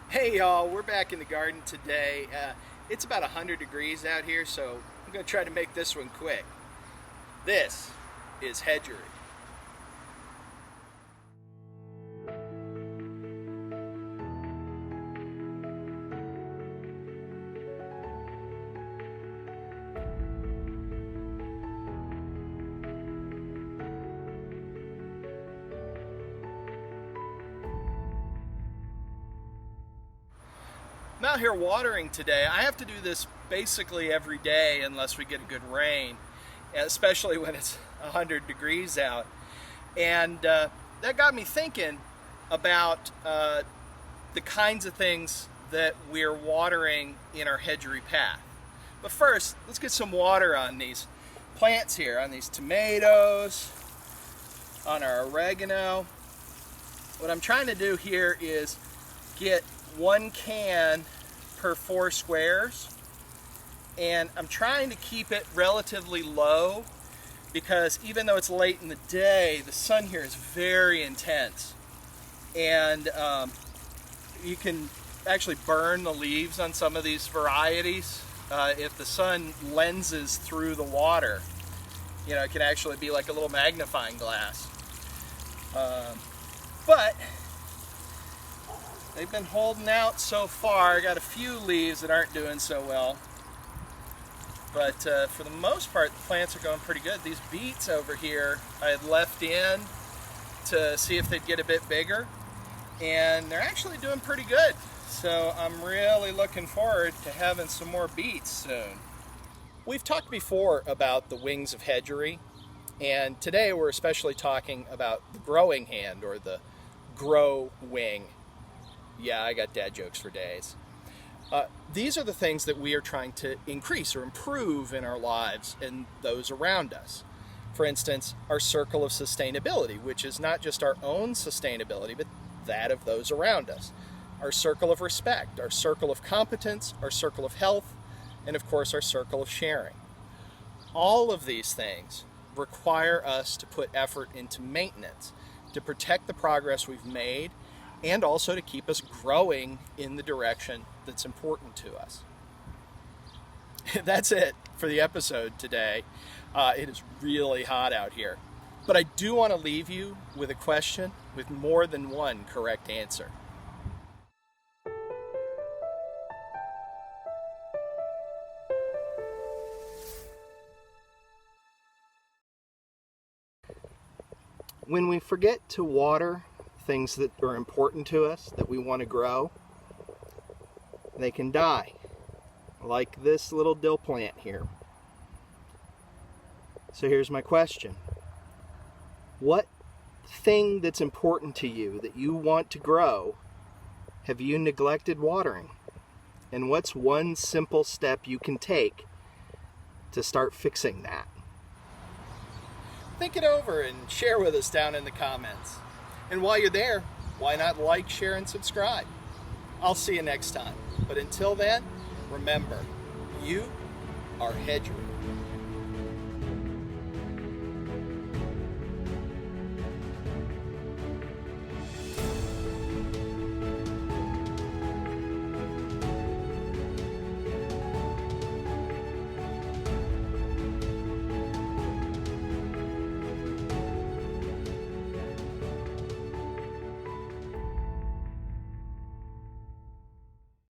Hey y'all, we're back in the garden today. It's about 100 degrees out here, so I'm going to try to make this one quick. This is Hedgery. I'm out here watering today. I have to do this basically every day unless we get a good rain, especially when it's 100 degrees out. And that got me thinking about the kinds of things that we're watering in our hedgery path. But first, let's get some water on these plants here, on these tomatoes, on our oregano. What I'm trying to do here is get 1 can per 4 squares, and I'm trying to keep it relatively low because even though it's late in the day, the sun here is very intense, and you can actually burn the leaves on some of these varieties if the sun lenses through the water. You know, it can actually be like a little magnifying glass. But they've been holding out so far. I got a few leaves that aren't doing so well. But for the most part, the plants are going pretty good. These beets over here, I had left in to see if they'd get a bit bigger. And they're actually doing pretty good. So I'm really looking forward to having some more beets soon. We've talked before about the wings of hedgery. And today we're especially talking about the growing hand, or the grow wing. Yeah, I got dad jokes for days. These are the things that we are trying to increase or improve in our lives and those around us. For instance, our circle of sustainability, which is not just our own sustainability, but that of those around us. Our circle of respect, our circle of competence, our circle of health, and of course our circle of sharing. All of these things require us to put effort into maintenance, to protect the progress we've made, and also to keep us growing in the direction that's important to us. That's it for the episode today. It is really hot out here. But I do want to leave you with a question with more than one correct answer. When we forget to water things that are important to us, that we want to grow, they can die, like this little dill plant here. So here's my question. What thing that's important to you that you want to grow have you neglected watering? And what's one simple step you can take to start fixing that? Think it over and share with us down in the comments. And while you're there, why not like, share, and subscribe? I'll see you next time. But until then, remember, you are Hedgery.